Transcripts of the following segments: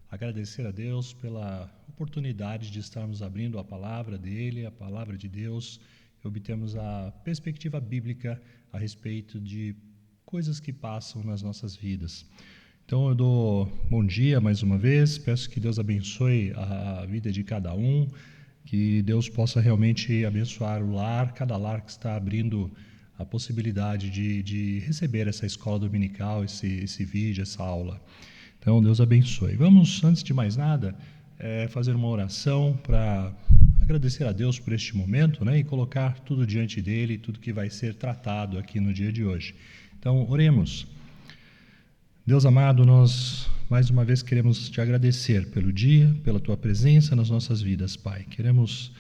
agradecer a Deus pela oportunidade de estarmos abrindo a palavra dele, a palavra de Deus, e obtemos a perspectiva bíblica a respeito de coisas que passam nas nossas vidas. Então eu dou bom dia mais uma vez, peço que Deus abençoe a vida de cada um, que Deus possa realmente abençoar o lar, cada lar que está abrindo a possibilidade de receber essa escola dominical, esse vídeo, essa aula. Então, Deus abençoe. Vamos, antes de mais nada, fazer uma oração para agradecer a Deus por este momento, né, e colocar tudo diante dele, tudo que vai ser tratado aqui no dia de hoje. Então, oremos. Deus amado, nós mais uma vez queremos te agradecer pelo dia, pela tua presença nas nossas vidas, Pai. Queremos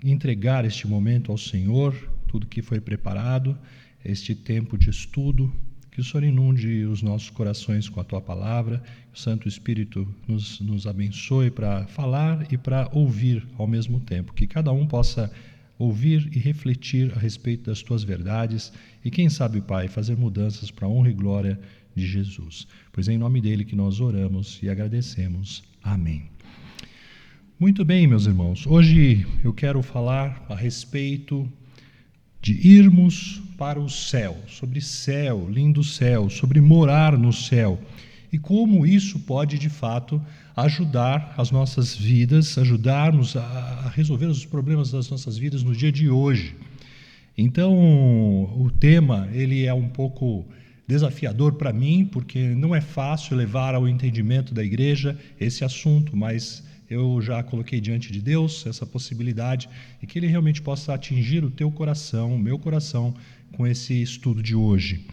entregar este momento ao Senhor, tudo que foi preparado, este tempo de estudo, que o Senhor inunde os nossos corações com a tua palavra, que o Santo Espírito nos abençoe para falar e para ouvir ao mesmo tempo, que cada um possa ouvir e refletir a respeito das tuas verdades e, quem sabe, Pai, fazer mudanças para a honra e glória de Jesus. Pois é em nome dele que nós oramos e agradecemos. Amém. Muito bem, meus irmãos, hoje eu quero falar a respeito de irmos para o céu, sobre céu, lindo céu, sobre morar no céu e como isso pode, de fato, ajudar as nossas vidas, ajudar-nos a resolver os problemas das nossas vidas no dia de hoje. Então, o tema ele é um pouco desafiador para mim, porque não é fácil levar ao entendimento da igreja esse assunto, mas eu já coloquei diante de Deus essa possibilidade e que Ele realmente possa atingir o teu coração, o meu coração, com esse estudo de hoje.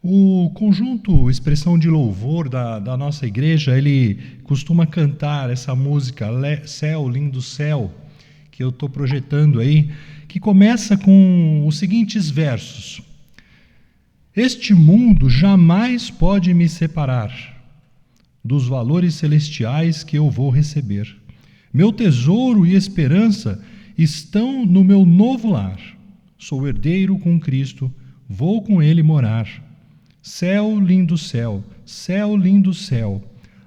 O conjunto Expressão de Louvor da nossa igreja, ele costuma cantar essa música Céu, Lindo Céu, que eu estou projetando aí, que começa com os seguintes versos. Este mundo jamais pode me separar dos valores celestiais que eu vou receber. Meu tesouro e esperança estão no meu novo lar. Sou herdeiro com Cristo, vou com Ele morar. Céu, lindo céu, céu, lindo céu,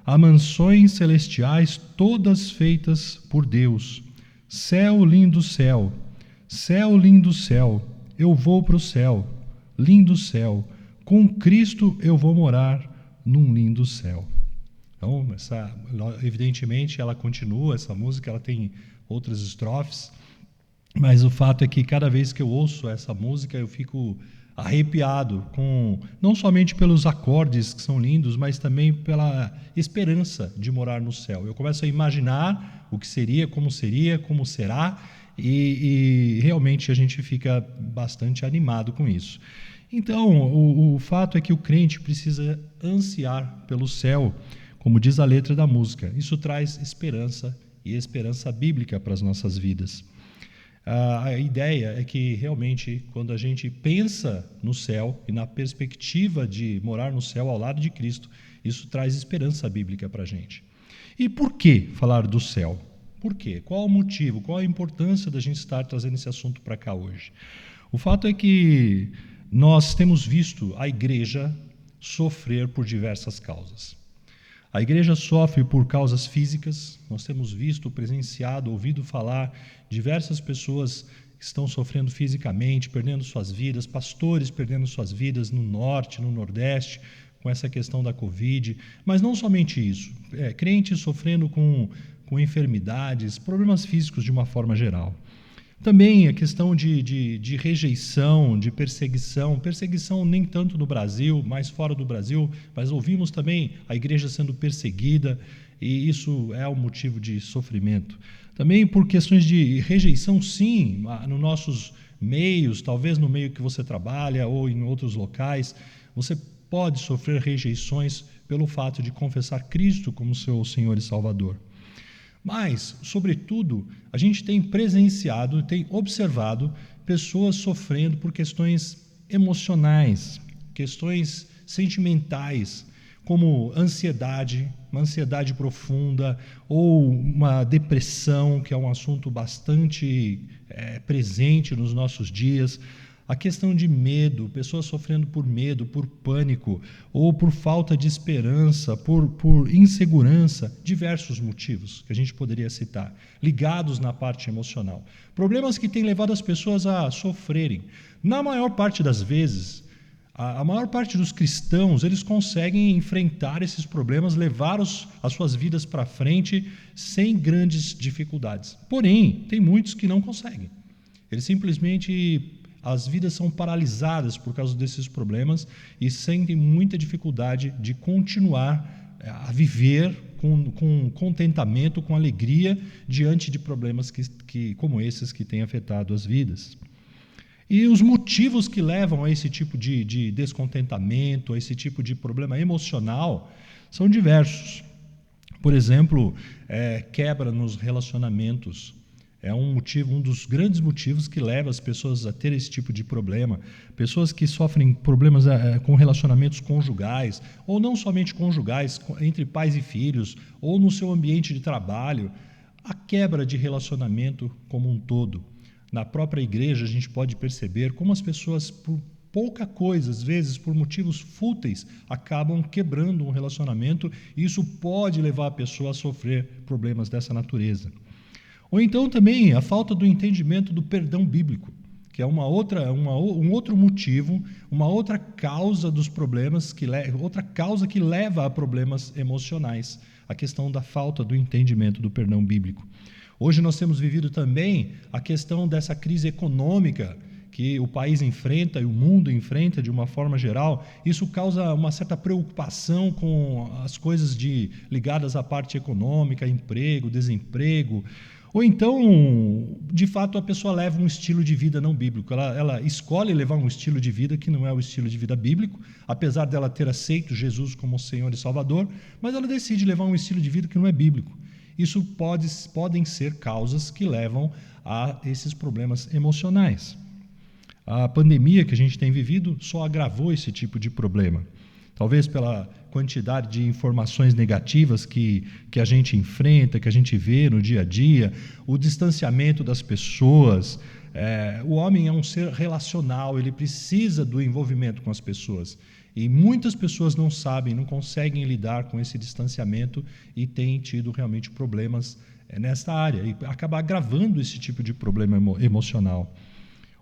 há mansões celestiais todas feitas por Deus. Céu, lindo céu, céu, lindo céu, eu vou para o céu. Lindo céu, com Cristo eu vou morar num lindo céu. Então, evidentemente, ela continua, essa música, ela tem outras estrofes, mas o fato é que cada vez que eu ouço essa música, eu fico arrepiado, não somente pelos acordes que são lindos, mas também pela esperança de morar no céu. Eu começo a imaginar o que seria, como será, e realmente a gente fica bastante animado com isso. Então, o fato é que o crente precisa ansiar pelo céu, como diz a letra da música. Isso traz esperança e esperança bíblica para as nossas vidas. A ideia é que realmente, quando a gente pensa no céu e na perspectiva de morar no céu ao lado de Cristo, isso traz esperança bíblica para a gente. E por que falar do céu? Por quê? Qual o motivo? Qual a importância da gente estar trazendo esse assunto para cá hoje? O fato é que nós temos visto a igreja sofrer por diversas causas. A igreja sofre por causas físicas, nós temos visto, presenciado, ouvido falar diversas pessoas que estão sofrendo fisicamente, perdendo suas vidas, pastores perdendo suas vidas no norte, no nordeste, com essa questão da Covid, mas não somente isso, crentes sofrendo com enfermidades, problemas físicos de uma forma geral. Também a questão de rejeição, de perseguição nem tanto no Brasil, mais fora do Brasil, mas ouvimos também a igreja sendo perseguida e isso é um motivo de sofrimento. Também por questões de rejeição, sim, nos nossos meios, talvez no meio que você trabalha ou em outros locais, você pode sofrer rejeições pelo fato de confessar Cristo como seu Senhor e Salvador. Mas, sobretudo, a gente tem presenciado, tem observado pessoas sofrendo por questões emocionais, questões sentimentais, como ansiedade, uma ansiedade profunda ou uma depressão, que é um assunto bastante presente nos nossos dias. A questão de medo, pessoas sofrendo por medo, por pânico, ou por falta de esperança, por insegurança, diversos motivos que a gente poderia citar, ligados na parte emocional. Problemas que têm levado as pessoas a sofrerem. Na maior parte das vezes, a maior parte dos cristãos, eles conseguem enfrentar esses problemas, levar as suas vidas para frente sem grandes dificuldades. Porém, tem muitos que não conseguem. Eles simplesmente, as vidas são paralisadas por causa desses problemas e sentem muita dificuldade de continuar a viver com contentamento, com alegria, diante de problemas como esses que têm afetado as vidas. E os motivos que levam a esse tipo de descontentamento, a esse tipo de problema emocional, são diversos. Por exemplo, quebra nos relacionamentos. É um dos grandes motivos que leva as pessoas a ter esse tipo de problema. Pessoas que sofrem problemas com relacionamentos conjugais, ou não somente conjugais, entre pais e filhos, ou no seu ambiente de trabalho. A quebra de relacionamento como um todo. Na própria igreja, a gente pode perceber como as pessoas, por pouca coisa, às vezes por motivos fúteis, acabam quebrando um relacionamento, e isso pode levar a pessoa a sofrer problemas dessa natureza. Ou então também a falta do entendimento do perdão bíblico, que é um outro motivo, uma outra causa dos problemas, outra causa que leva a problemas emocionais, a questão da falta do entendimento do perdão bíblico. Hoje nós temos vivido também a questão dessa crise econômica que o país enfrenta e o mundo enfrenta de uma forma geral. Isso causa uma certa preocupação com as coisas ligadas à parte econômica, emprego, desemprego. Ou então, de fato, a pessoa leva um estilo de vida não bíblico. Ela escolhe levar um estilo de vida que não é o estilo de vida bíblico, apesar dela ter aceito Jesus como Senhor e Salvador, mas ela decide levar um estilo de vida que não é bíblico. Isso podem ser causas que levam a esses problemas emocionais. A pandemia que a gente tem vivido só agravou esse tipo de problema. Talvez pela quantidade de informações negativas que a gente enfrenta, que a gente vê no dia a dia, o distanciamento das pessoas. O homem é um ser relacional, ele precisa do envolvimento com as pessoas. E muitas pessoas não sabem, não conseguem lidar com esse distanciamento e têm tido realmente problemas nessa área e acaba agravando esse tipo de problema emocional.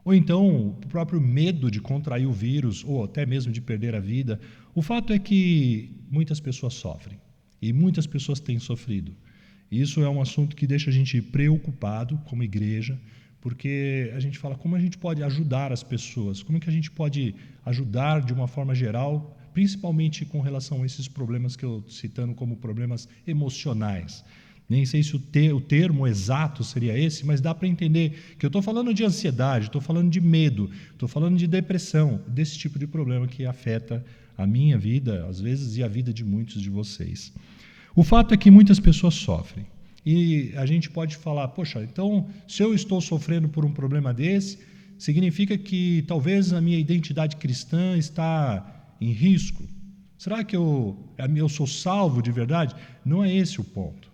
Ou então o próprio medo de contrair o vírus ou até mesmo de perder a vida. O fato é que muitas pessoas sofrem e muitas pessoas têm sofrido. E isso é um assunto que deixa a gente preocupado como igreja, porque a gente fala como a gente pode ajudar as pessoas, como é que a gente pode ajudar de uma forma geral, principalmente com relação a esses problemas que eu estou citando como problemas emocionais. Nem sei se o termo exato seria esse, mas dá para entender que eu estou falando de ansiedade, estou falando de medo, estou falando de depressão, desse tipo de problema que afeta a minha vida, às vezes, e a vida de muitos de vocês. O fato é que muitas pessoas sofrem. E a gente pode falar, poxa, então, se eu estou sofrendo por um problema desse, significa que talvez a minha identidade cristã está em risco? Será que eu sou salvo de verdade? Não é esse o ponto.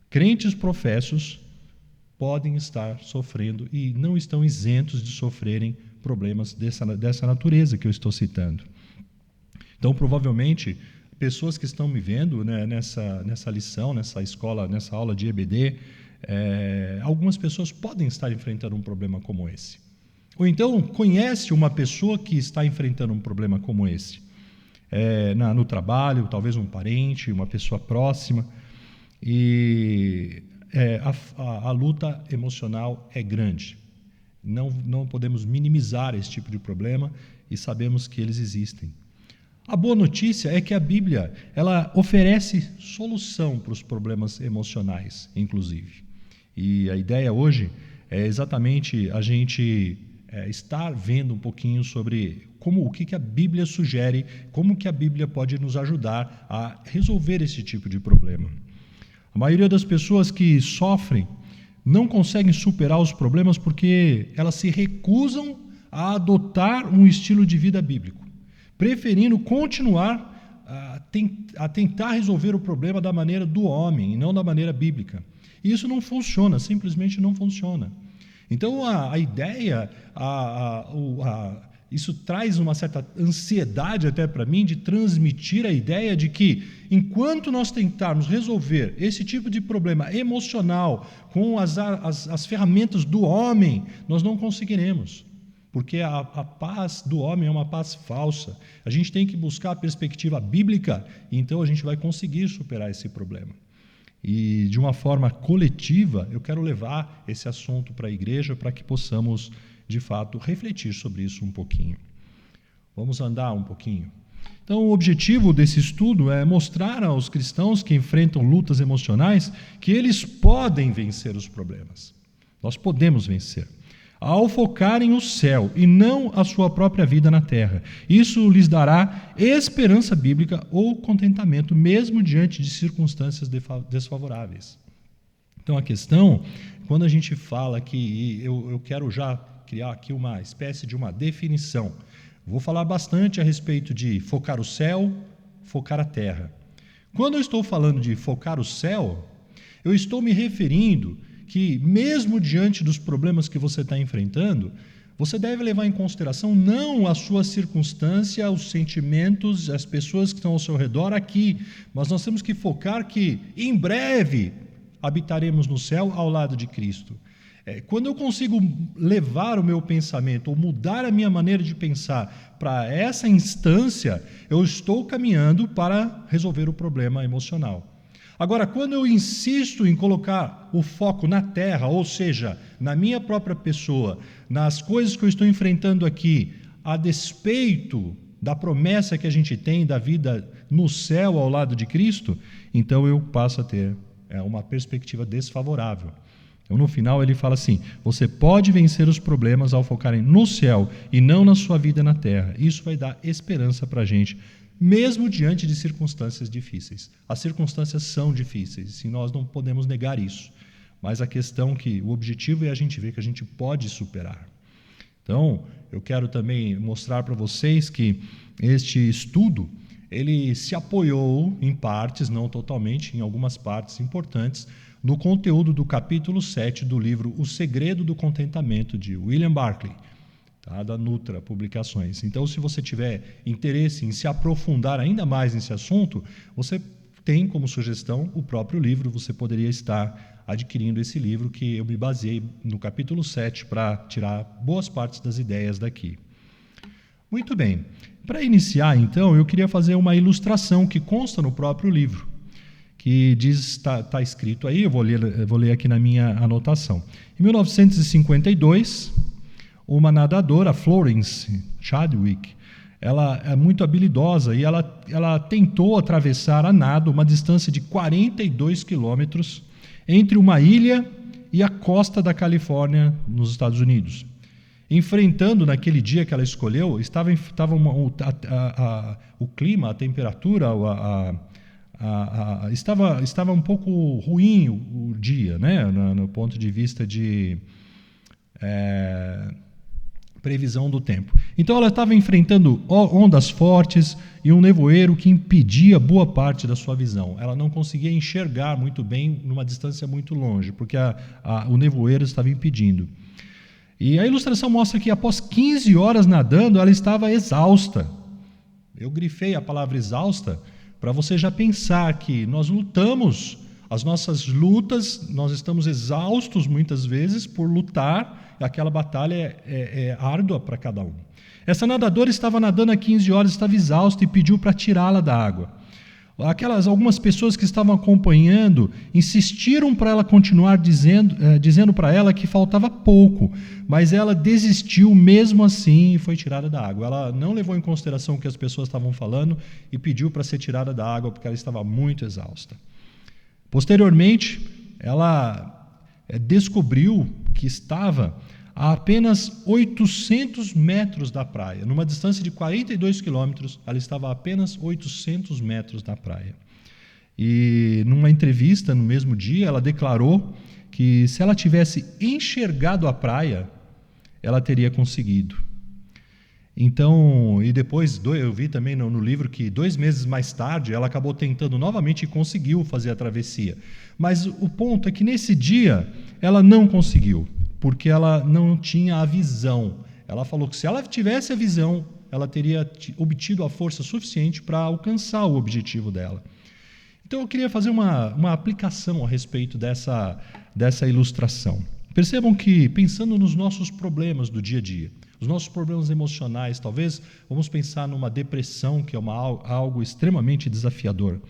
Crentes professos podem estar sofrendo e não estão isentos de sofrerem problemas dessa natureza que eu estou citando. Então, provavelmente, pessoas que estão me vendo, né, nessa lição, nessa escola, nessa aula de EBD, algumas pessoas podem estar enfrentando um problema como esse. Ou então, conhece uma pessoa que está enfrentando um problema como esse. No trabalho, talvez um parente, uma pessoa próxima. E a luta emocional é grande. Não podemos minimizar esse tipo de problema e sabemos que eles existem. A boa notícia é que a Bíblia ela oferece solução para os problemas emocionais, inclusive. E a ideia hoje é exatamente a gente estar vendo um pouquinho sobre o que a Bíblia sugere, como que a Bíblia pode nos ajudar a resolver esse tipo de problema. A maioria das pessoas que sofrem não conseguem superar os problemas porque elas se recusam a adotar um estilo de vida bíblico, preferindo continuar a tentar resolver o problema da maneira do homem e não da maneira bíblica. E isso não funciona, simplesmente não funciona. Então, a ideia, isso traz uma certa ansiedade até para mim de transmitir a ideia de que, enquanto nós tentarmos resolver esse tipo de problema emocional com as ferramentas do homem, nós não conseguiremos. Porque a paz do homem é uma paz falsa. A gente tem que buscar a perspectiva bíblica, e então a gente vai conseguir superar esse problema. E, de uma forma coletiva, eu quero levar esse assunto para a igreja para que possamos, de fato, refletir sobre isso um pouquinho. Vamos andar um pouquinho. Então, o objetivo desse estudo é mostrar aos cristãos que enfrentam lutas emocionais que eles podem vencer os problemas. Nós podemos vencer. Ao focarem no céu e não a sua própria vida na terra. Isso lhes dará esperança bíblica ou contentamento, mesmo diante de circunstâncias desfavoráveis. Então, a questão, quando a gente fala que eu quero já criar aqui uma espécie de uma definição, vou falar bastante a respeito de focar o céu, focar a terra. Quando eu estou falando de focar o céu, eu estou me referindo que, mesmo diante dos problemas que você está enfrentando, você deve levar em consideração não a sua circunstância, os sentimentos, as pessoas que estão ao seu redor aqui, mas nós temos que focar que, em breve, habitaremos no céu ao lado de Cristo. Quando eu consigo levar o meu pensamento, ou mudar a minha maneira de pensar para essa instância, eu estou caminhando para resolver o problema emocional. Agora, quando eu insisto em colocar o foco na terra, ou seja, na minha própria pessoa, nas coisas que eu estou enfrentando aqui, a despeito da promessa que a gente tem da vida no céu ao lado de Cristo, então eu passo a ter uma perspectiva desfavorável. Então, no final, ele fala assim: você pode vencer os problemas ao focarem no céu e não na sua vida na terra. Isso vai dar esperança para a gente, mesmo diante de circunstâncias difíceis. As circunstâncias são difíceis, e nós não podemos negar isso. Mas a questão que o objetivo é a gente ver que a gente pode superar. Então, eu quero também mostrar para vocês que este estudo, ele se apoiou em partes, não totalmente, em algumas partes importantes, no conteúdo do capítulo 7 do livro O Segredo do Contentamento, de William Barclay, da Nutra Publicações. Então, se você tiver interesse em se aprofundar ainda mais nesse assunto, você tem como sugestão o próprio livro, você poderia estar adquirindo esse livro, que eu me baseei no capítulo 7 para tirar boas partes das ideias daqui. Muito bem. Para iniciar, então, eu queria fazer uma ilustração que consta no próprio livro, que está escrito aí, eu vou ler aqui na minha anotação. Em 1952, uma nadadora, Florence Chadwick, ela é muito habilidosa e ela tentou atravessar a nado uma distância de 42 quilômetros entre uma ilha e a costa da Califórnia, nos Estados Unidos. Enfrentando, naquele dia que ela escolheu, o clima, a temperatura, estava um pouco ruim o dia, né, no ponto de vista de previsão do tempo. Então ela estava enfrentando ondas fortes e um nevoeiro que impedia boa parte da sua visão. Ela não conseguia enxergar muito bem numa distância muito longe, porque o nevoeiro estava impedindo. E a ilustração mostra que após 15 horas nadando, ela estava exausta. Eu grifei a palavra exausta para você já pensar que nós lutamos, as nossas lutas, nós estamos exaustos muitas vezes por lutar, aquela batalha é árdua para cada um. Essa nadadora estava nadando há 15 horas, estava exausta e pediu para tirá-la da água. Algumas pessoas que estavam acompanhando insistiram para ela continuar dizendo para ela que faltava pouco, mas ela desistiu mesmo assim e foi tirada da água. Ela não levou em consideração o que as pessoas estavam falando e pediu para ser tirada da água porque ela estava muito exausta. Posteriormente, ela descobriu que estava a apenas 800 metros da praia. Numa distância de 42 quilômetros, ela estava a apenas 800 metros da praia. E numa entrevista no mesmo dia, ela declarou que se ela tivesse enxergado a praia, ela teria conseguido. Então, e depois, eu vi também no livro que 2 meses mais tarde, ela acabou tentando novamente e conseguiu fazer a travessia. Mas o ponto é que nesse dia, ela não conseguiu. porque ela não tinha a visão. Ela falou que se ela tivesse a visão, ela teria obtido a força suficiente para alcançar o objetivo dela. Então eu queria fazer uma aplicação a respeito dessa ilustração. Percebam que, pensando nos nossos problemas do dia a dia, os nossos problemas emocionais, talvez vamos pensar numa depressão, que é algo extremamente desafiador.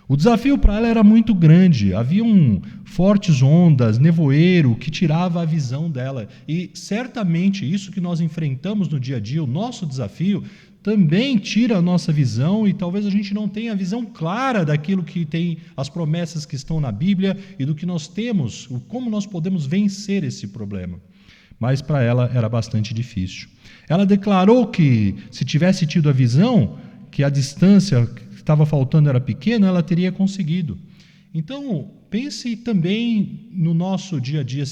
O desafio para ela era muito grande, haviam fortes ondas, nevoeiro que tirava a visão dela. E certamente isso que nós enfrentamos no dia a dia, o nosso desafio, também tira a nossa visão e talvez a gente não tenha a visão clara daquilo que tem as promessas que estão na Bíblia e do que nós temos, como nós podemos vencer esse problema. Mas para ela era bastante difícil. Ela declarou que se tivesse tido a visão, que a distância que estava faltando era pequena, ela teria conseguido. Então, pense também no nosso dia a dia,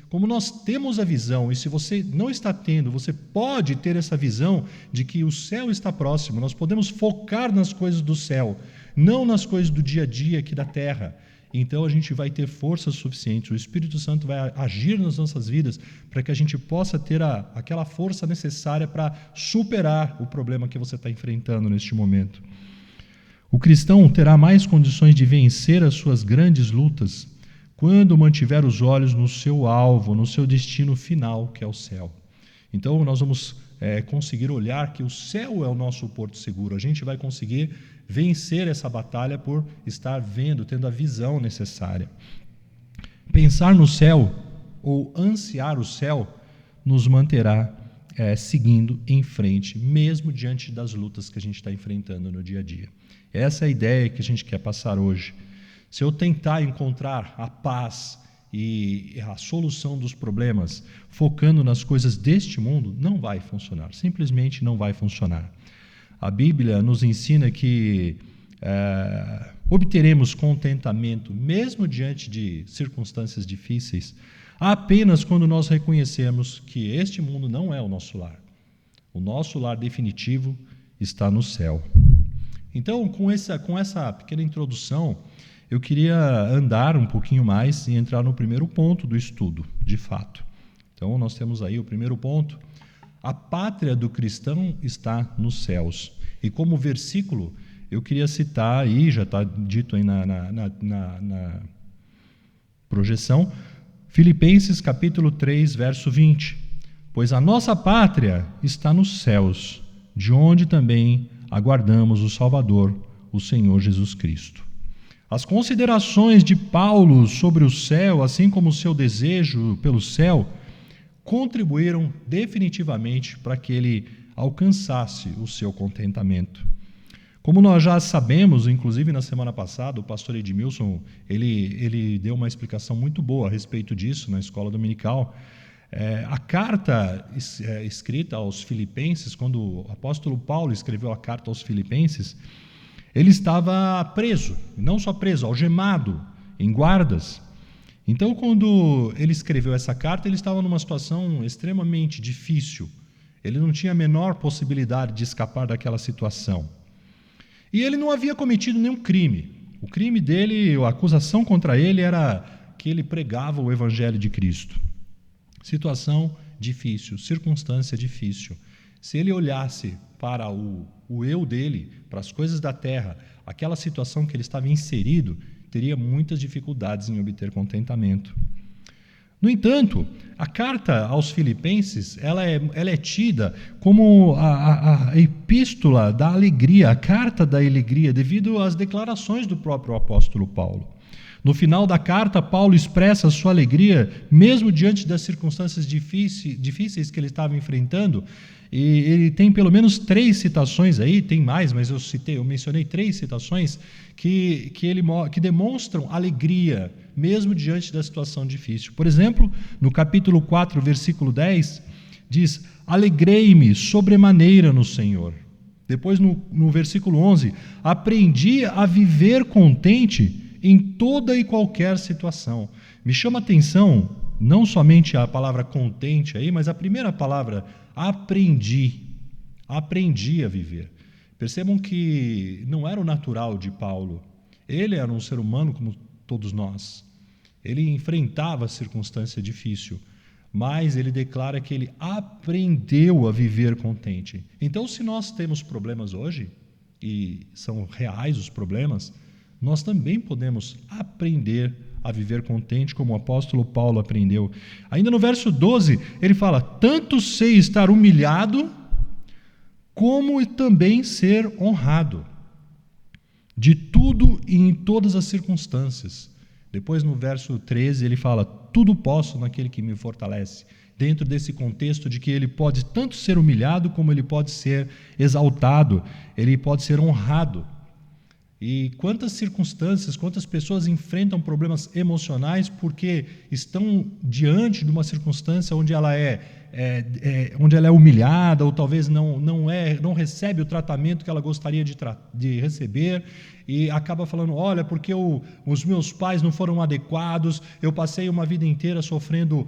como nós temos a visão, e se você não está tendo, você pode ter essa visão de que o céu está próximo, nós podemos focar nas coisas do céu, não nas coisas do dia a dia aqui da terra. Então a gente vai ter força suficiente, o Espírito Santo vai agir nas nossas vidas para que a gente possa ter aquela força necessária para superar o problema que você está enfrentando neste momento. O cristão terá mais condições de vencer as suas grandes lutas quando mantiver os olhos no seu alvo, no seu destino final, que é o céu. Então nós vamos conseguir olhar que o céu é o nosso porto seguro. A gente vai conseguir vencer essa batalha por estar vendo, tendo a visão necessária. Pensar no céu ou ansiar o céu nos manterá seguindo em frente, mesmo diante das lutas que a gente está enfrentando no dia a dia. Essa é a ideia que a gente quer passar hoje. Se eu tentar encontrar a paz e a solução dos problemas focando nas coisas deste mundo, não vai funcionar, simplesmente não vai funcionar. A Bíblia nos ensina que obteremos contentamento, mesmo diante de circunstâncias difíceis, apenas quando nós reconhecemos que este mundo não é o nosso lar. O nosso lar definitivo está no céu. Então, com essa pequena introdução, eu queria andar um pouquinho mais e entrar no primeiro ponto do estudo, de fato. Então, nós temos aí o primeiro ponto. A pátria do cristão está nos céus. E como versículo, eu queria citar aí, já está dito aí na projeção, Filipenses capítulo 3, verso 20. Pois a nossa pátria está nos céus, de onde também aguardamos o Salvador, o Senhor Jesus Cristo. As considerações de Paulo sobre o céu, assim como o seu desejo pelo céu, contribuíram definitivamente para que ele alcançasse o seu contentamento. Como nós já sabemos, inclusive na semana passada, o pastor Edmilson, ele deu uma explicação muito boa a respeito disso na escola dominical. A carta escrita aos Filipenses, quando o apóstolo Paulo escreveu a carta aos Filipenses, ele estava preso, não só preso, algemado, em guardas. Então, quando ele escreveu essa carta, ele estava numa situação extremamente difícil. Ele não tinha a menor possibilidade de escapar daquela situação. E ele não havia cometido nenhum crime. O crime dele, a acusação contra ele era que ele pregava o Evangelho de Cristo. Situação difícil, circunstância difícil. Se ele olhasse para o eu dele, para as coisas da terra, aquela situação que ele estava inserido, teria muitas dificuldades em obter contentamento. No entanto, a carta aos Filipenses, ela é tida como a epístola da alegria, a carta da alegria, devido às declarações do próprio apóstolo Paulo. No final da carta, Paulo expressa a sua alegria, mesmo diante das circunstâncias difíceis que ele estava enfrentando, e ele tem pelo menos 3 citações aí, tem mais, mas eu mencionei 3 citações que demonstram alegria, mesmo diante da situação difícil. Por exemplo, no capítulo 4, versículo 10, diz: alegrei-me sobremaneira no Senhor. Depois, no versículo 11, aprendi a viver contente em toda e qualquer situação. Me chama a atenção, não somente a palavra contente aí, mas a primeira palavra, aprendi a viver. Percebam que não era o natural de Paulo. Ele era um ser humano como todos nós. Ele enfrentava a circunstância difícil, mas ele declara que ele aprendeu a viver contente. Então, se nós temos problemas hoje, e são reais os problemas, nós também podemos aprender a viver contente, como o apóstolo Paulo aprendeu. Ainda no verso 12, ele fala: tanto sei estar humilhado, como também ser honrado, de tudo e em todas as circunstâncias. Depois, no verso 13, ele fala: tudo posso naquele que me fortalece. Dentro desse contexto de que ele pode tanto ser humilhado, como ele pode ser exaltado, ele pode ser honrado. E quantas circunstâncias, quantas pessoas enfrentam problemas emocionais porque estão diante de uma circunstância onde ela é humilhada, ou talvez não recebe o tratamento que ela gostaria de receber, e acaba falando: olha, porque os meus pais não foram adequados, eu passei uma vida inteira sofrendo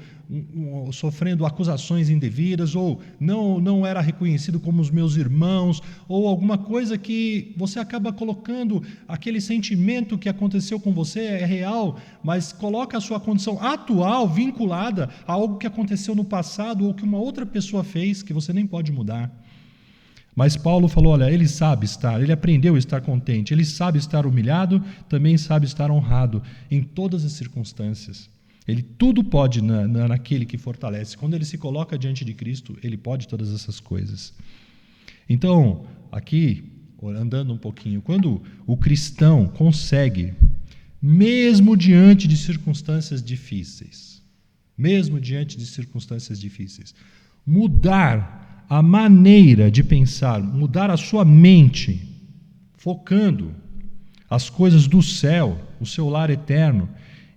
acusações indevidas, ou não era reconhecido como os meus irmãos, ou alguma coisa que você acaba colocando aquele sentimento que aconteceu com você é real, mas coloca a sua condição atual vinculada a algo que aconteceu no passado ou que uma outra pessoa fez que você nem pode mudar. Mas Paulo falou: olha, ele aprendeu a estar contente, ele sabe estar humilhado, também sabe estar honrado em todas as circunstâncias. Ele tudo pode naquele que fortalece. Quando ele se coloca diante de Cristo, ele pode todas essas coisas. Então, aqui, andando um pouquinho, quando o cristão consegue, mesmo diante de circunstâncias difíceis, mudar a maneira de pensar, mudar a sua mente, focando as coisas do céu, o seu lar eterno,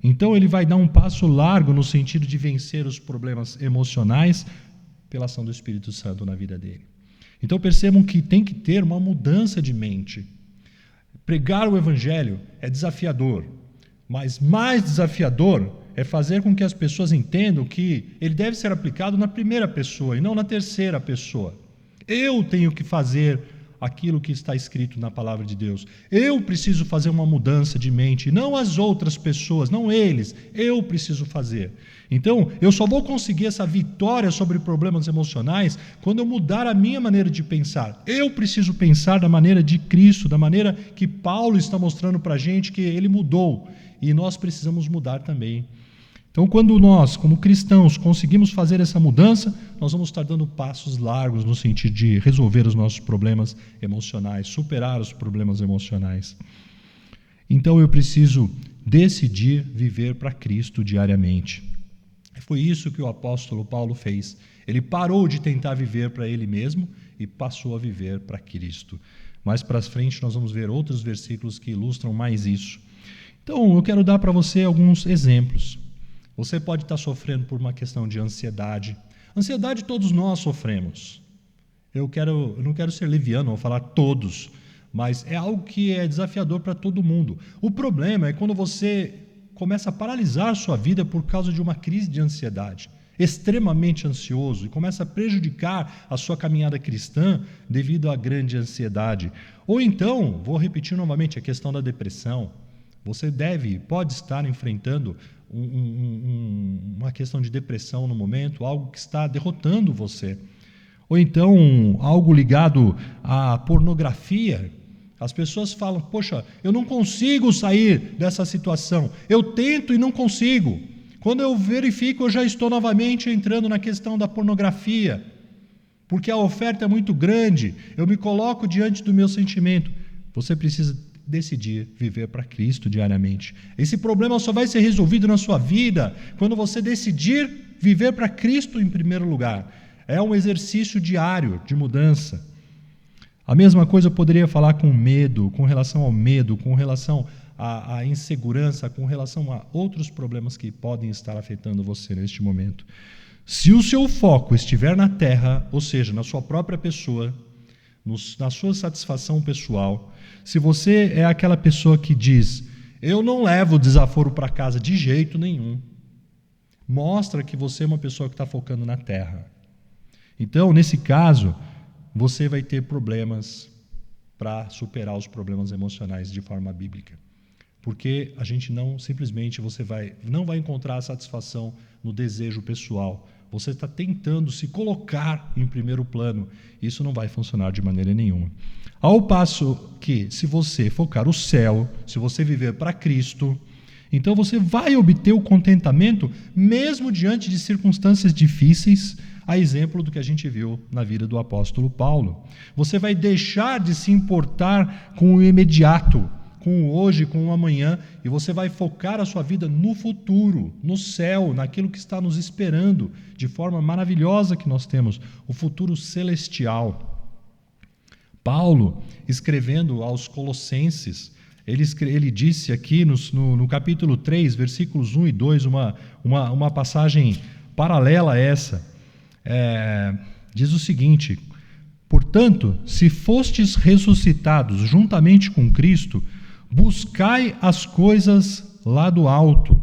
então ele vai dar um passo largo no sentido de vencer os problemas emocionais pela ação do Espírito Santo na vida dele. Então percebam que tem que ter uma mudança de mente. Pregar o Evangelho é desafiador, mas mais desafiador é fazer com que as pessoas entendam que ele deve ser aplicado na primeira pessoa e não na terceira pessoa. Eu tenho que fazer aquilo que está escrito na palavra de Deus. Eu preciso fazer uma mudança de mente, não as outras pessoas, não eles. Eu preciso fazer. Então, eu só vou conseguir essa vitória sobre problemas emocionais quando eu mudar a minha maneira de pensar. Eu preciso pensar da maneira de Cristo, da maneira que Paulo está mostrando para a gente que ele mudou. E nós precisamos mudar também. Então, quando nós, como cristãos, conseguimos fazer essa mudança, nós vamos estar dando passos largos no sentido de resolver os nossos problemas emocionais, superar os problemas emocionais. Então, eu preciso decidir viver para Cristo diariamente. Foi isso que o apóstolo Paulo fez. Ele parou de tentar viver para ele mesmo e passou a viver para Cristo. Mais para frente, nós vamos ver outros versículos que ilustram mais isso. Então, eu quero dar para você alguns exemplos. Você pode estar sofrendo por uma questão de ansiedade. Ansiedade todos nós sofremos. Eu não quero ser leviano, vou falar todos, mas é algo que é desafiador para todo mundo. O problema é quando você começa a paralisar sua vida por causa de uma crise de ansiedade, extremamente ansioso, e começa a prejudicar a sua caminhada cristã devido à grande ansiedade. Ou então, vou repetir novamente, a questão da depressão. Você pode estar enfrentando uma questão de depressão no momento, algo que está derrotando você. Ou então, algo ligado à pornografia. As pessoas falam: poxa, eu não consigo sair dessa situação. Eu tento e não consigo. Quando eu verifico, eu já estou novamente entrando na questão da pornografia. Porque a oferta é muito grande. Eu me coloco diante do meu sentimento. Você precisa decidir viver para Cristo diariamente. Esse problema só vai ser resolvido na sua vida quando você decidir viver para Cristo em primeiro lugar. É um exercício diário de mudança. A mesma coisa eu poderia falar com relação ao medo, com relação à insegurança, com relação a outros problemas que podem estar afetando você neste momento. Se o seu foco estiver na terra, ou seja, na sua própria pessoa, na sua satisfação pessoal, se você é aquela pessoa que diz: eu não levo desaforo para casa de jeito nenhum, mostra que você é uma pessoa que está focando na terra. Então, nesse caso, você vai ter problemas para superar os problemas emocionais de forma bíblica. Porque a gente não vai encontrar satisfação no desejo pessoal. Você está tentando se colocar em primeiro plano. Isso não vai funcionar de maneira nenhuma. Ao passo que, se você focar o céu, se você viver para Cristo, então você vai obter o contentamento mesmo diante de circunstâncias difíceis, a exemplo do que a gente viu na vida do apóstolo Paulo. Você vai deixar de se importar com o imediato, com o hoje, com o amanhã, e você vai focar a sua vida no futuro, no céu, naquilo que está nos esperando, de forma maravilhosa que nós temos, o futuro celestial. Paulo, escrevendo aos Colossenses, ele disse aqui no capítulo 3, versículos 1 e 2, uma passagem paralela a essa. Diz o seguinte: portanto, se fostes ressuscitados juntamente com Cristo, buscai as coisas lá do alto,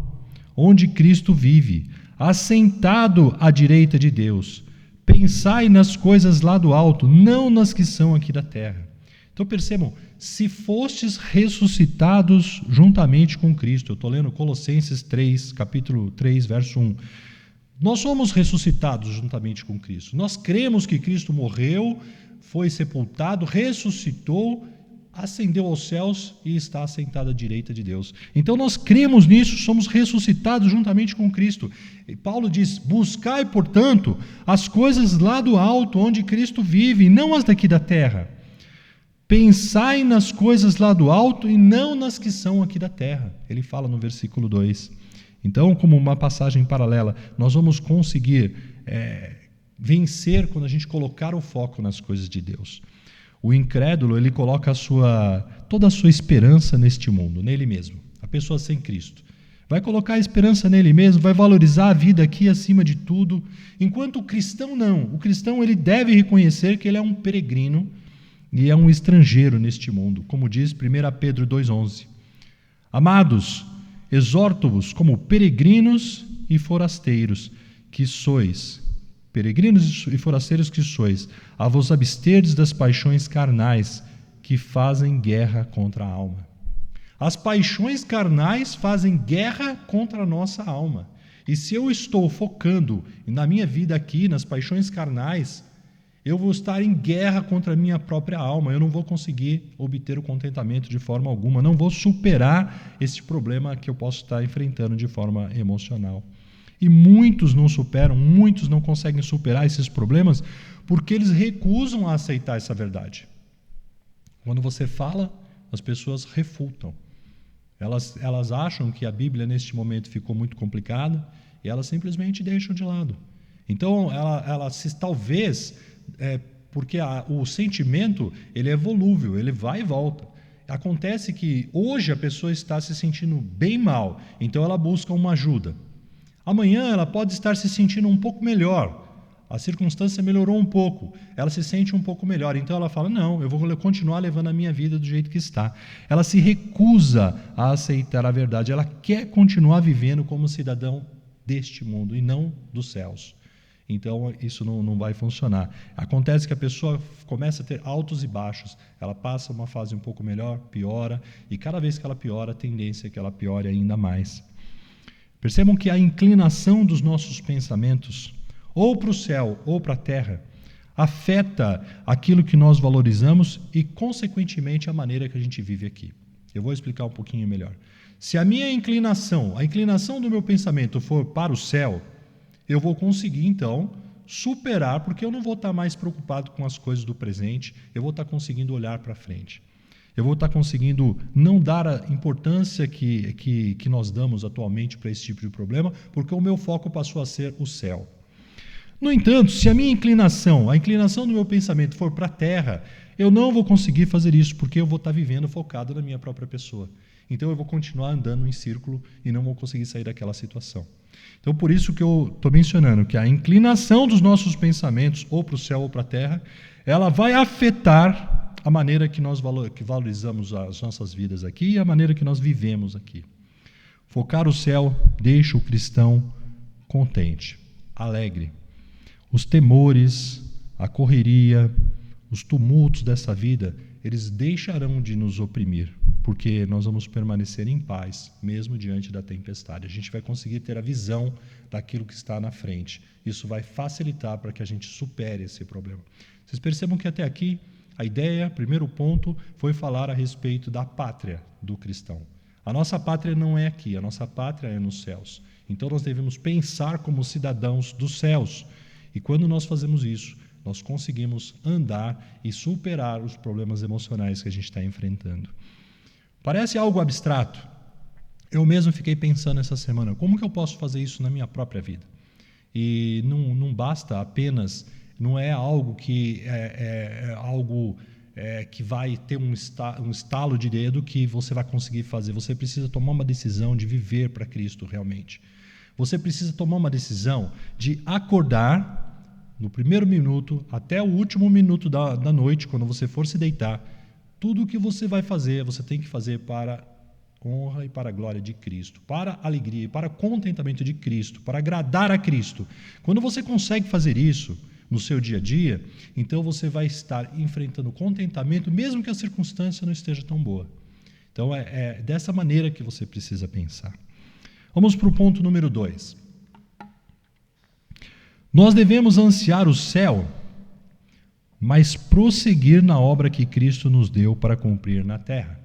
onde Cristo vive, assentado à direita de Deus. Pensai nas coisas lá do alto, não nas que são aqui da terra. Então percebam, se fostes ressuscitados juntamente com Cristo, eu estou lendo Colossenses 3, capítulo 3, verso 1. Nós somos ressuscitados juntamente com Cristo. Nós cremos que Cristo morreu, foi sepultado, ressuscitou, ascendeu aos céus e está assentado à direita de Deus. Então nós cremos nisso, somos ressuscitados juntamente com Cristo. E Paulo diz: buscai, portanto, as coisas lá do alto, onde Cristo vive, e não as daqui da terra. Pensai nas coisas lá do alto e não nas que são aqui da terra. Ele fala no versículo 2. Então, como uma passagem paralela, nós vamos conseguir vencer quando a gente colocar o foco nas coisas de Deus. O incrédulo, ele coloca toda a sua esperança neste mundo, nele mesmo. A pessoa sem Cristo vai colocar a esperança nele mesmo, vai valorizar a vida aqui acima de tudo, enquanto o cristão não. O cristão, ele deve reconhecer que ele é um peregrino e é um estrangeiro neste mundo, como diz 1 Pedro 2,11. Amados, exorto-vos como peregrinos e forasteiros que sois, peregrinos e forasteiros que sois, a vos absterdes das paixões carnais que fazem guerra contra a alma. As paixões carnais fazem guerra contra a nossa alma. E se eu estou focando na minha vida aqui, nas paixões carnais, eu vou estar em guerra contra a minha própria alma. Eu não vou conseguir obter o contentamento de forma alguma. Não vou superar esse problema que eu posso estar enfrentando de forma emocional. E muitos não superam, muitos não conseguem superar esses problemas porque eles recusam a aceitar essa verdade. Quando você fala, as pessoas refutam. Elas acham que a Bíblia neste momento ficou muito complicada e elas simplesmente deixam de lado. Então, talvez, porque o sentimento ele é volúvel, ele vai e volta. Acontece que hoje a pessoa está se sentindo bem mal, então ela busca uma ajuda. Amanhã ela pode estar se sentindo um pouco melhor. A circunstância melhorou um pouco, ela se sente um pouco melhor. Então ela fala, não, eu vou continuar levando a minha vida do jeito que está. Ela se recusa a aceitar a verdade, ela quer continuar vivendo como cidadão deste mundo e não dos céus. Então isso não vai funcionar. Acontece que a pessoa começa a ter altos e baixos, ela passa uma fase um pouco melhor, piora, e cada vez que ela piora, a tendência é que ela piore ainda mais. Percebam que a inclinação dos nossos pensamentos, ou para o céu ou para a terra, afeta aquilo que nós valorizamos e, consequentemente, a maneira que a gente vive aqui. Eu vou explicar um pouquinho melhor. Se a minha inclinação, a inclinação do meu pensamento for para o céu, eu vou conseguir, então, superar, porque eu não vou estar mais preocupado com as coisas do presente, eu vou estar conseguindo olhar para frente. Eu vou estar conseguindo não dar a importância que nós damos atualmente para esse tipo de problema, porque o meu foco passou a ser o céu. No entanto, se a minha inclinação, a inclinação do meu pensamento for para a terra, eu não vou conseguir fazer isso, porque eu vou estar vivendo focado na minha própria pessoa. Então eu vou continuar andando em círculo e não vou conseguir sair daquela situação. Então por isso que eu estou mencionando que a inclinação dos nossos pensamentos, ou para o céu ou para a terra, ela vai afetar a maneira que nós valorizamos as nossas vidas aqui e a maneira que nós vivemos aqui. Focar o céu deixa o cristão contente, alegre. Os temores, a correria, os tumultos dessa vida, eles deixarão de nos oprimir, porque nós vamos permanecer em paz, mesmo diante da tempestade. A gente vai conseguir ter a visão daquilo que está na frente. Isso vai facilitar para que a gente supere esse problema. Vocês percebam que até aqui, a ideia, primeiro ponto, foi falar a respeito da pátria do cristão. A nossa pátria não é aqui, a nossa pátria é nos céus. Então nós devemos pensar como cidadãos dos céus. E quando nós fazemos isso, nós conseguimos andar e superar os problemas emocionais que a gente está enfrentando. Parece algo abstrato. Eu mesmo fiquei pensando essa semana, como que eu posso fazer isso na minha própria vida? E não basta apenas, não é algo que que vai ter um estalo de dedo que você vai conseguir fazer. Você precisa tomar uma decisão de viver para Cristo realmente. Você precisa tomar uma decisão de acordar no primeiro minuto até o último minuto da noite, quando você for se deitar. Tudo o que você vai fazer, você tem que fazer para a honra e para a glória de Cristo, para a alegria e para o contentamento de Cristo, para agradar a Cristo. Quando você consegue fazer isso no seu dia a dia, então você vai estar enfrentando contentamento, mesmo que a circunstância não esteja tão boa. Então é dessa maneira que você precisa pensar. Vamos para o ponto número 2. Nós devemos ansiar o céu, mas prosseguir na obra que Cristo nos deu para cumprir na terra.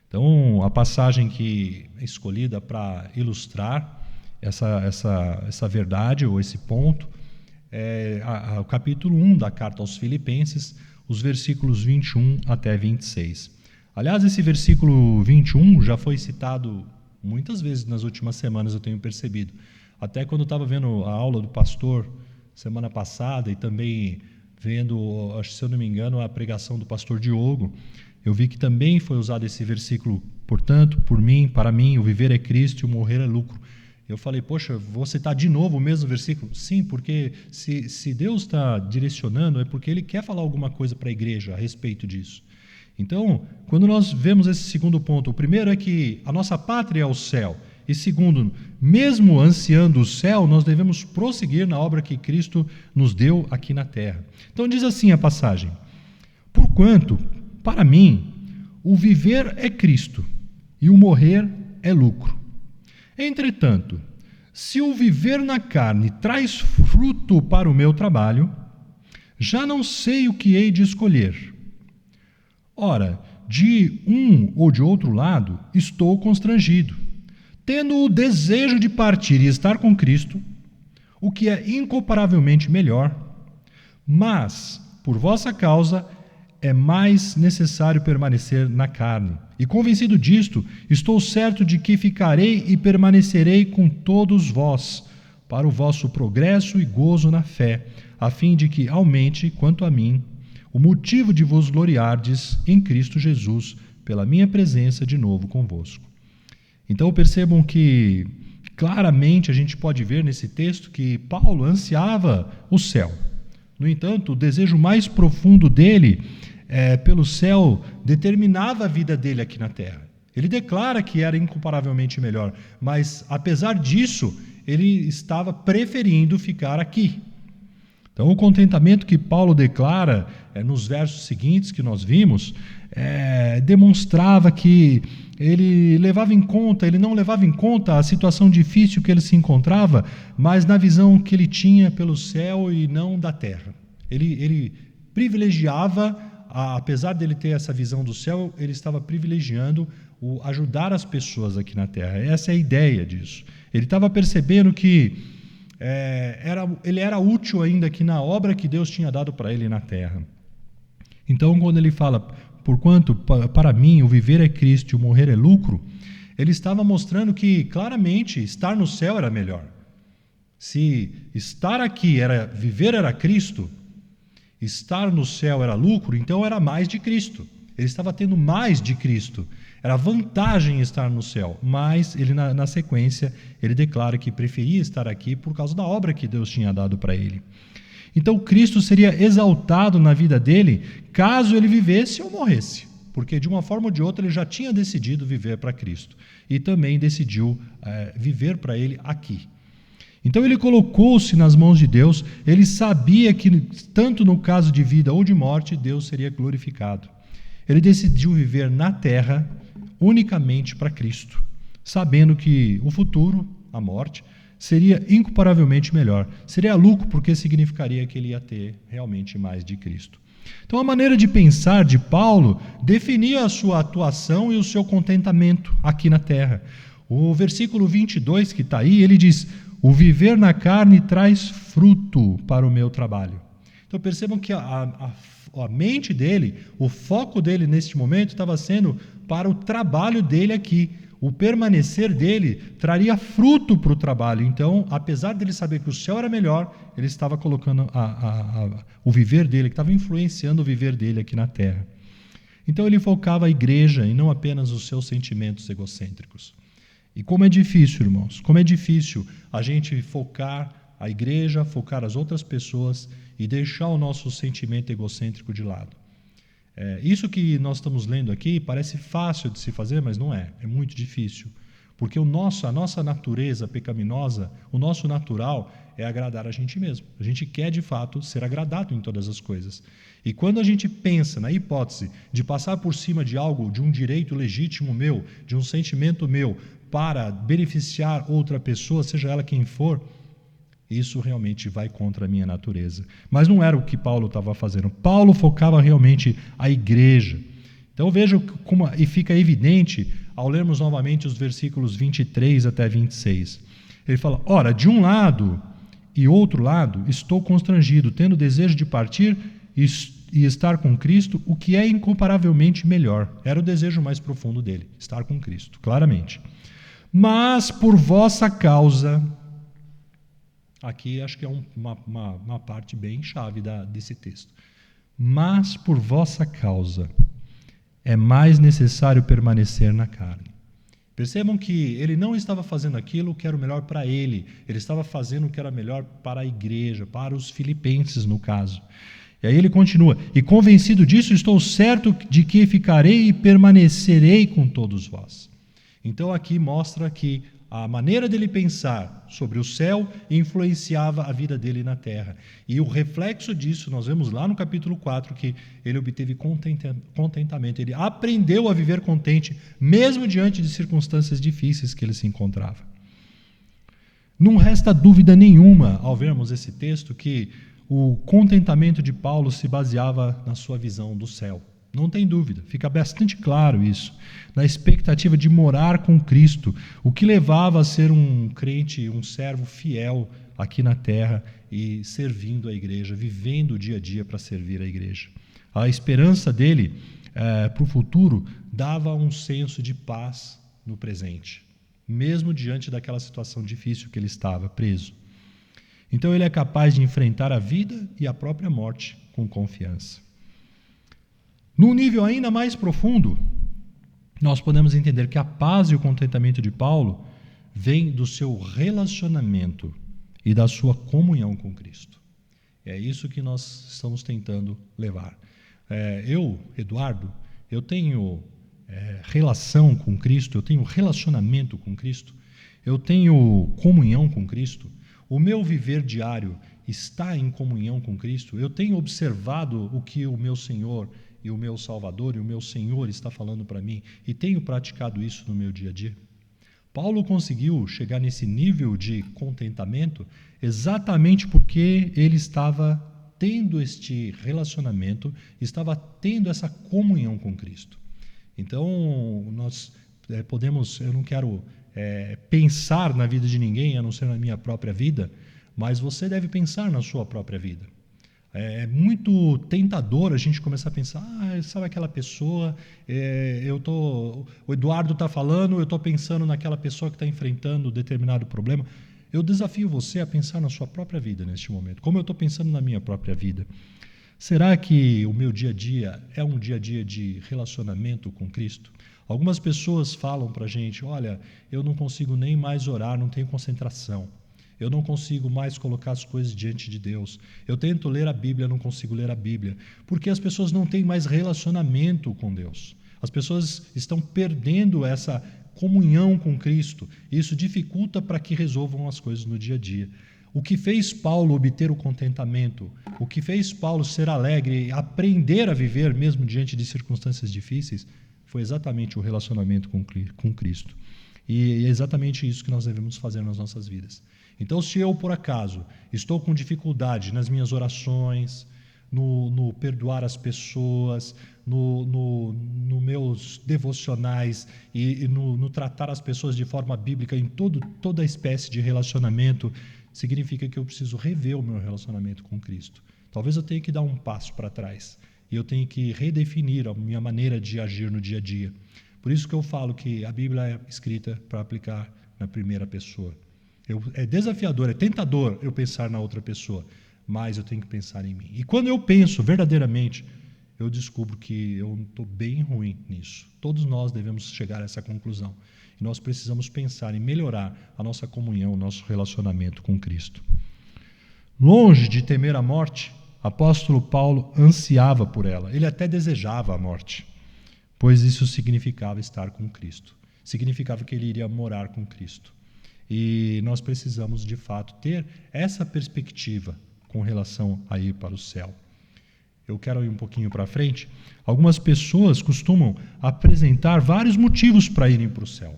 Então, a passagem que é escolhida para ilustrar essa verdade, ou esse ponto, é o capítulo 1 da carta aos Filipenses, os versículos 21 até 26. Aliás, esse versículo 21 já foi citado muitas vezes nas últimas semanas, eu tenho percebido. Até quando eu estava vendo a aula do pastor semana passada e também vendo, acho, se eu não me engano, a pregação do pastor Diogo, eu vi que também foi usado esse versículo, portanto, por mim, para mim, o viver é Cristo e o morrer é lucro. Eu falei, poxa, vou citar de novo o mesmo versículo? Sim, porque se Deus está direcionando, é porque Ele quer falar alguma coisa para a igreja a respeito disso. Então, quando nós vemos esse segundo ponto, o primeiro é que a nossa pátria é o céu. E segundo, mesmo ansiando o céu, nós devemos prosseguir na obra que Cristo nos deu aqui na terra. Então diz assim a passagem: porquanto, para mim, o viver é Cristo e o morrer é lucro. Entretanto, se o viver na carne traz fruto para o meu trabalho, já não sei o que hei de escolher. Ora, de um ou de outro lado, estou constrangido, tendo o desejo de partir e estar com Cristo, o que é incomparavelmente melhor, mas, por vossa causa, é mais necessário permanecer na carne. E convencido disto, estou certo de que ficarei e permanecerei com todos vós, para o vosso progresso e gozo na fé, a fim de que aumente, quanto a mim, o motivo de vos gloriardes em Cristo Jesus, pela minha presença de novo convosco. Então percebam que claramente a gente pode ver nesse texto que Paulo ansiava o céu. No entanto, o desejo mais profundo dele pelo céu determinava a vida dele aqui na terra. Ele declara que era incomparavelmente melhor, mas apesar disso, ele estava preferindo ficar aqui. Então, o contentamento que Paulo declara nos versos seguintes que nós vimos, demonstrava que ele não levava em conta a situação difícil que ele se encontrava, mas na visão que ele tinha pelo céu e não da terra. Ele privilegiava, apesar dele ter essa visão do céu, ele estava privilegiando o ajudar as pessoas aqui na terra. Essa é a ideia disso. Ele estava percebendo que ele era útil ainda aqui na obra que Deus tinha dado para ele na terra. Então, quando ele fala, porquanto para mim o viver é Cristo e o morrer é lucro, ele estava mostrando que claramente estar no céu era melhor. Se estar aqui viver era Cristo, estar no céu era lucro, então era mais de Cristo. Ele estava tendo mais de Cristo. Era vantagem estar no céu, mas ele na sequência ele declara que preferia estar aqui por causa da obra que Deus tinha dado para ele. Então Cristo seria exaltado na vida dele caso ele vivesse ou morresse, porque de uma forma ou de outra ele já tinha decidido viver para Cristo e também decidiu viver para ele aqui. Então ele colocou-se nas mãos de Deus, ele sabia que tanto no caso de vida ou de morte Deus seria glorificado. ele decidiu viver na terra unicamente para Cristo, sabendo que o futuro, a morte, seria incomparavelmente melhor. Seria lucro porque significaria que ele ia ter realmente mais de Cristo. Então a maneira de pensar de Paulo definia a sua atuação e o seu contentamento aqui na terra. O versículo 22 que está aí, ele diz: o viver na carne traz fruto para o meu trabalho. Então percebam que a mente dele, o foco dele neste momento estava sendo para o trabalho dele aqui. O permanecer dele traria fruto para o trabalho. Então, apesar dele saber que o céu era melhor, ele estava colocando o viver dele, que estava influenciando o viver dele aqui na terra. Então ele focava a igreja e não apenas os seus sentimentos egocêntricos. E como é difícil, irmãos, como é difícil a gente focar a igreja, focar as outras pessoas e deixar o nosso sentimento egocêntrico de lado. Isso que nós estamos lendo aqui parece fácil de se fazer, mas não é. É muito difícil. Porque a nossa natureza pecaminosa, o nosso natural é agradar a gente mesmo. A gente quer, de fato, ser agradado em todas as coisas. E quando a gente pensa na hipótese de passar por cima de algo, de um direito legítimo meu, de um sentimento meu, para beneficiar outra pessoa, seja ela quem for, isso realmente vai contra a minha natureza. Mas não era o que Paulo estava fazendo. Paulo focava realmente a igreja. Então veja como, e fica evidente ao lermos novamente os versículos 23 até 26. Ele fala: ora, de um lado e outro lado estou constrangido, tendo desejo de partir e estar com Cristo, o que é incomparavelmente melhor. Era o desejo mais profundo dele, estar com Cristo, claramente. Mas por vossa causa... Aqui acho que é uma parte bem chave desse texto. Mas por vossa causa é mais necessário permanecer na carne. Percebam que ele não estava fazendo aquilo que era o melhor para ele, ele estava fazendo o que era melhor para a igreja, para os filipenses no caso. E aí ele continua: e convencido disso, estou certo de que ficarei e permanecerei com todos vós. Então aqui mostra que a maneira dele pensar sobre o céu influenciava a vida dele na terra. E o reflexo disso, nós vemos lá no capítulo 4, que ele obteve contentamento. Ele aprendeu a viver contente, mesmo diante de circunstâncias difíceis que ele se encontrava. Não resta dúvida nenhuma, ao vermos esse texto, que o contentamento de Paulo se baseava na sua visão do céu. Não tem dúvida, fica bastante claro isso, na expectativa de morar com Cristo, o que levava a ser um crente, um servo fiel aqui na terra e servindo a igreja, vivendo o dia a dia para servir a igreja. A esperança dele para o futuro dava um senso de paz no presente, mesmo diante daquela situação difícil que ele estava preso. Então ele é capaz de enfrentar a vida e a própria morte com confiança. Num nível ainda mais profundo, nós podemos entender que a paz e o contentamento de Paulo vêm do seu relacionamento e da sua comunhão com Cristo. É isso que nós estamos tentando levar. Eduardo, eu tenho relação com Cristo, eu tenho relacionamento com Cristo, eu tenho comunhão com Cristo, o meu viver diário está em comunhão com Cristo, eu tenho observado o que o meu Senhor e o meu Salvador e o meu Senhor está falando para mim e tenho praticado isso no meu dia a dia. Paulo conseguiu chegar nesse nível de contentamento exatamente porque ele estava tendo este relacionamento, estava tendo essa comunhão com Cristo. Então, nós podemos, eu não quero pensar na vida de ninguém, a não ser na minha própria vida, mas você deve pensar na sua própria vida. É muito tentador a gente começar a pensar, sabe aquela pessoa, o Eduardo está falando, eu estou pensando naquela pessoa que está enfrentando determinado problema. Eu desafio você a pensar na sua própria vida neste momento, como eu estou pensando na minha própria vida. Será que o meu dia a dia é um dia a dia de relacionamento com Cristo? Algumas pessoas falam para a gente, olha, eu não consigo nem mais orar, não tenho concentração. Eu não consigo mais colocar as coisas diante de Deus. Eu tento ler a Bíblia, não consigo ler a Bíblia. Porque as pessoas não têm mais relacionamento com Deus. As pessoas estão perdendo essa comunhão com Cristo. Isso dificulta para que resolvam as coisas no dia a dia. O que fez Paulo obter o contentamento, o que fez Paulo ser alegre e aprender a viver mesmo diante de circunstâncias difíceis, foi exatamente o relacionamento com Cristo. E é exatamente isso que nós devemos fazer nas nossas vidas. Então, se eu, por acaso, estou com dificuldade nas minhas orações, no perdoar as pessoas, no meus devocionais e no tratar as pessoas de forma bíblica em toda espécie de relacionamento, significa que eu preciso rever o meu relacionamento com Cristo. Talvez eu tenha que dar um passo para trás e eu tenho que redefinir a minha maneira de agir no dia a dia. Por isso que eu falo que a Bíblia é escrita para aplicar na primeira pessoa. É desafiador, é tentador eu pensar na outra pessoa, mas eu tenho que pensar em mim. E quando eu penso verdadeiramente, eu descubro que eu estou bem ruim nisso. Todos nós devemos chegar a essa conclusão. E nós precisamos pensar em melhorar a nossa comunhão, o nosso relacionamento com Cristo. Longe de temer a morte, apóstolo Paulo ansiava por ela. Ele até desejava a morte, pois isso significava estar com Cristo. Significava que ele iria morar com Cristo. E nós precisamos, de fato, ter essa perspectiva com relação a ir para o céu. Eu quero ir um pouquinho para frente. Algumas pessoas costumam apresentar vários motivos para irem para o céu.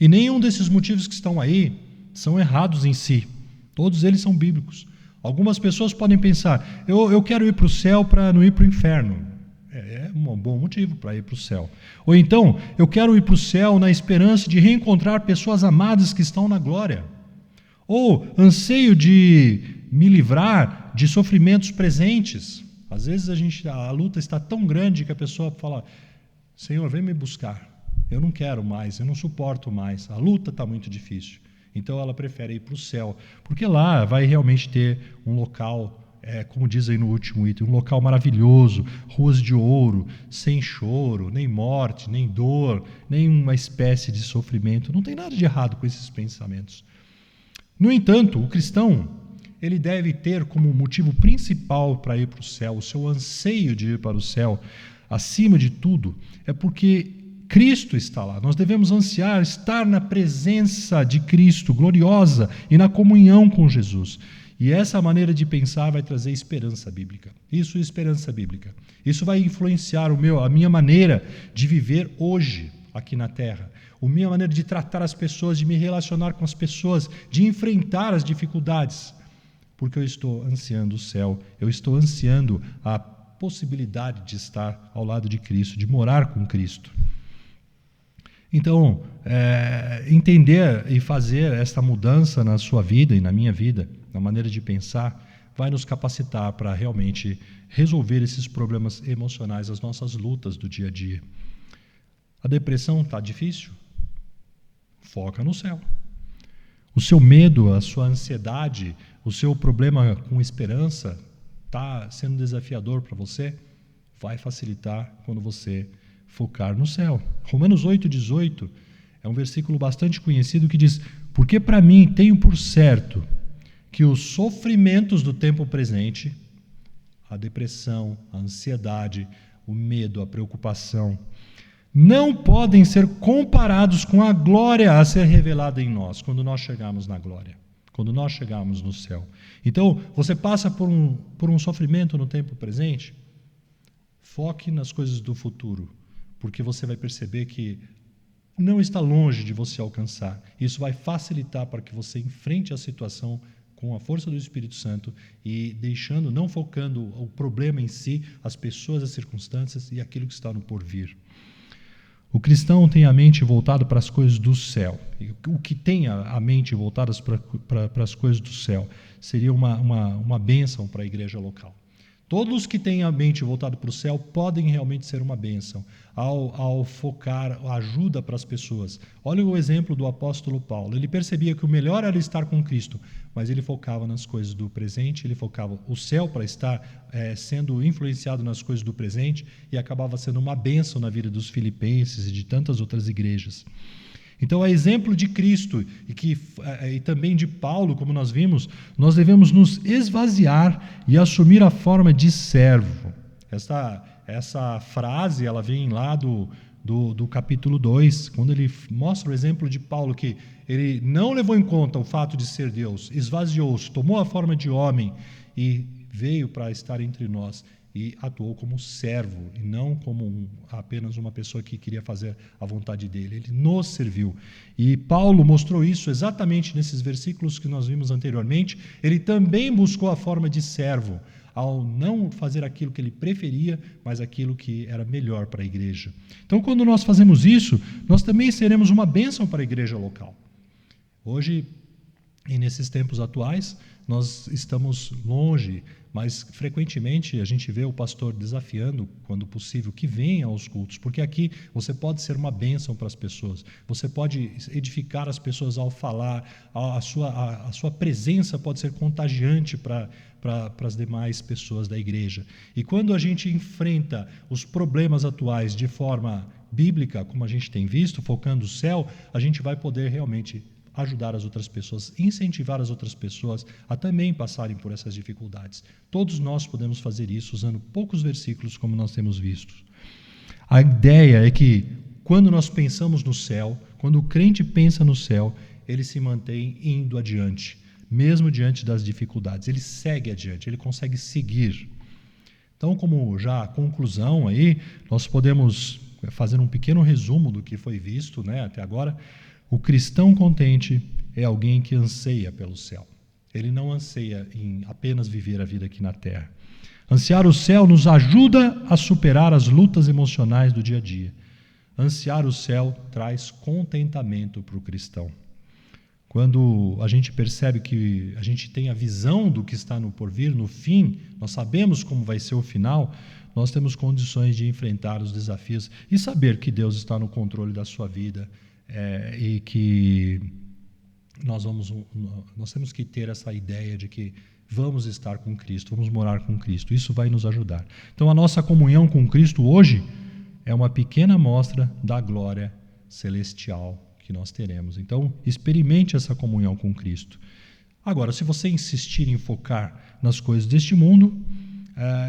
E nenhum desses motivos que estão aí são errados em si. Todos eles são bíblicos. Algumas pessoas podem pensar, eu quero ir para o céu para não ir para o inferno. É um bom motivo para ir para o céu. Ou então, eu quero ir para o céu na esperança de reencontrar pessoas amadas que estão na glória. Ou anseio de me livrar de sofrimentos presentes. Às vezes a luta está tão grande que a pessoa fala, Senhor, vem me buscar. Eu não quero mais, eu não suporto mais. A luta está muito difícil. Então ela prefere ir para o céu, porque lá vai realmente ter um local, como diz aí no último item, um local maravilhoso, ruas de ouro, sem choro, nem morte, nem dor, nenhuma espécie de sofrimento. Não tem nada de errado com esses pensamentos. No entanto, o cristão, ele deve ter como motivo principal para ir para o céu, o seu anseio de ir para o céu, acima de tudo, é porque Cristo está lá. Nós devemos ansiar estar na presença de Cristo, gloriosa, e na comunhão com Jesus. E essa maneira de pensar vai trazer esperança bíblica. Isso é esperança bíblica. Isso vai influenciar a minha maneira de viver hoje, aqui na terra. A minha maneira de tratar as pessoas, de me relacionar com as pessoas, de enfrentar as dificuldades. Porque eu estou ansiando o céu, eu estou ansiando a possibilidade de estar ao lado de Cristo, de morar com Cristo. Então, entender e fazer esta mudança na sua vida e na minha vida, na maneira de pensar, vai nos capacitar para realmente resolver esses problemas emocionais, as nossas lutas do dia a dia. A depressão está difícil? Foca no céu. O seu medo, a sua ansiedade, o seu problema com esperança está sendo desafiador para você? Vai facilitar quando você focar no céu. Romanos 8,18 é um versículo bastante conhecido que diz, porque para mim tenho por certo que os sofrimentos do tempo presente, a depressão, a ansiedade, o medo, a preocupação, não podem ser comparados com a glória a ser revelada em nós, quando nós chegarmos na glória, quando nós chegarmos no céu. Então, você passa por um sofrimento no tempo presente, foque nas coisas do futuro, porque você vai perceber que não está longe de você alcançar. Isso vai facilitar para que você enfrente a situação com a força do Espírito Santo e não focando o problema em si, as pessoas, as circunstâncias e aquilo que está no porvir. O cristão tem a mente voltada para as coisas do céu. O que tem a mente voltada para as coisas do céu seria uma bênção para a igreja local. Todos que têm a mente voltada para o céu podem realmente ser uma bênção ao focar a ajuda para as pessoas. Olha o exemplo do apóstolo Paulo. Ele percebia que o melhor era estar com Cristo, mas ele focava nas coisas do presente, ele focava o céu para estar sendo influenciado nas coisas do presente e acabava sendo uma bênção na vida dos filipenses e de tantas outras igrejas. Então, a exemplo de Cristo e também de Paulo, como nós vimos, nós devemos nos esvaziar e assumir a forma de servo. essa frase, ela vem lá do capítulo 2, quando ele mostra o exemplo de Paulo, que ele não levou em conta o fato de ser Deus, esvaziou-se, tomou a forma de homem e veio para estar entre nós e atuou como servo e não como apenas uma pessoa que queria fazer a vontade dele. Ele nos serviu. E Paulo mostrou isso exatamente nesses versículos que nós vimos anteriormente. Ele também buscou a forma de servo, ao não fazer aquilo que ele preferia, mas aquilo que era melhor para a igreja. Então, quando nós fazemos isso, nós também seremos uma bênção para a igreja local. Hoje, e nesses tempos atuais, nós estamos longe, mas frequentemente a gente vê o pastor desafiando, quando possível, que venha aos cultos, porque aqui você pode ser uma bênção para as pessoas, você pode edificar as pessoas ao falar, a sua presença pode ser contagiante para as demais pessoas da igreja. E quando a gente enfrenta os problemas atuais de forma bíblica, como a gente tem visto, focando o céu, a gente vai poder realmente ajudar as outras pessoas, incentivar as outras pessoas a também passarem por essas dificuldades. Todos nós podemos fazer isso usando poucos versículos, como nós temos visto. A ideia é que, quando nós pensamos no céu, quando o crente pensa no céu, ele se mantém indo adiante, mesmo diante das dificuldades. Ele segue adiante, ele consegue seguir. Então, como já conclusão aí, nós podemos fazer um pequeno resumo do que foi visto, até agora. O cristão contente é alguém que anseia pelo céu. Ele não anseia em apenas viver a vida aqui na terra. Ansiar o céu nos ajuda a superar as lutas emocionais do dia a dia. Ansiar o céu traz contentamento para o cristão. Quando a gente percebe que a gente tem a visão do que está no porvir, no fim, nós sabemos como vai ser o final, nós temos condições de enfrentar os desafios e saber que Deus está no controle da sua vida. E que nós temos que ter essa ideia de que vamos estar com Cristo, vamos morar com Cristo. Isso vai nos ajudar. Então, a nossa comunhão com Cristo hoje é uma pequena amostra da glória celestial que nós teremos. Então, experimente essa comunhão com Cristo. Agora, se você insistir em focar nas coisas deste mundo,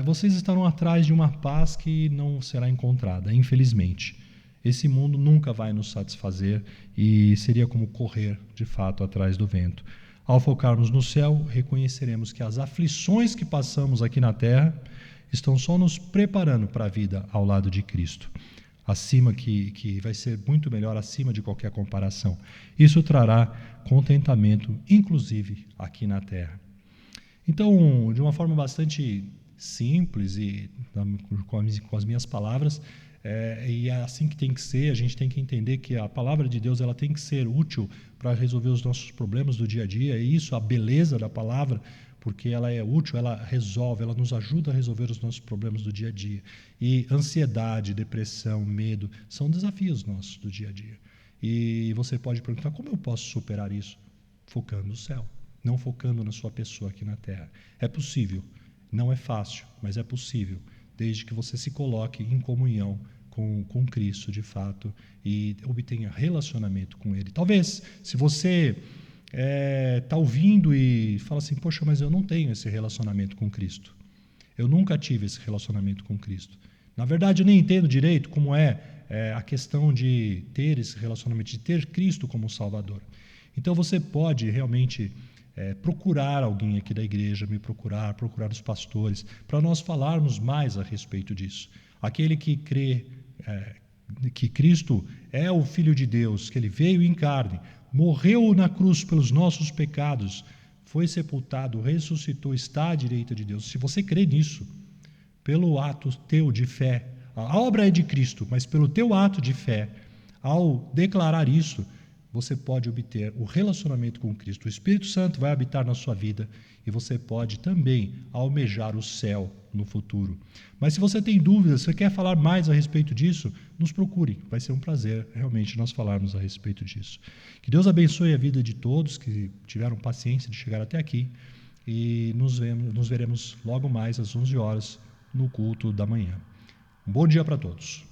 vocês estarão atrás de uma paz que não será encontrada, infelizmente. Esse mundo nunca vai nos satisfazer e seria como correr, de fato, atrás do vento. Ao focarmos no céu, reconheceremos que as aflições que passamos aqui na terra estão só nos preparando para a vida ao lado de Cristo, acima que vai ser muito melhor acima de qualquer comparação. Isso trará contentamento, inclusive aqui na terra. Então, de uma forma bastante simples e com as minhas palavras, e é assim que tem que ser. A gente tem que entender que a palavra de Deus ela tem que ser útil para resolver os nossos problemas do dia a dia. É isso, a beleza da palavra, porque ela é útil, ela resolve, ela nos ajuda a resolver os nossos problemas do dia a dia. E ansiedade, depressão, medo, são desafios nossos do dia a dia. E você pode perguntar, como eu posso superar isso? Focando no céu, não focando na sua pessoa aqui na terra. É possível, não é fácil, mas é possível, desde que você se coloque em comunhão com Cristo, de fato, e obtenha relacionamento com Ele. Talvez, se você está ouvindo e fala assim, poxa, mas eu não tenho esse relacionamento com Cristo. Eu nunca tive esse relacionamento com Cristo. Na verdade, eu nem entendo direito como é a questão de ter esse relacionamento, de ter Cristo como Salvador. Então, você pode realmente procurar alguém aqui da igreja, me procurar os pastores, para nós falarmos mais a respeito disso. Aquele que crê que Cristo é o Filho de Deus, que Ele veio em carne, morreu na cruz pelos nossos pecados, foi sepultado, ressuscitou, está à direita de Deus. Se você crê nisso, pelo ato teu de fé, a obra é de Cristo, mas pelo teu ato de fé, ao declarar isso, você pode obter o relacionamento com Cristo. O Espírito Santo vai habitar na sua vida e você pode também almejar o céu no futuro. Mas se você tem dúvidas, se você quer falar mais a respeito disso, nos procure. Vai ser um prazer realmente nós falarmos a respeito disso. Que Deus abençoe a vida de todos que tiveram paciência de chegar até aqui e nos veremos logo mais às 11 horas no culto da manhã. Um bom dia para todos.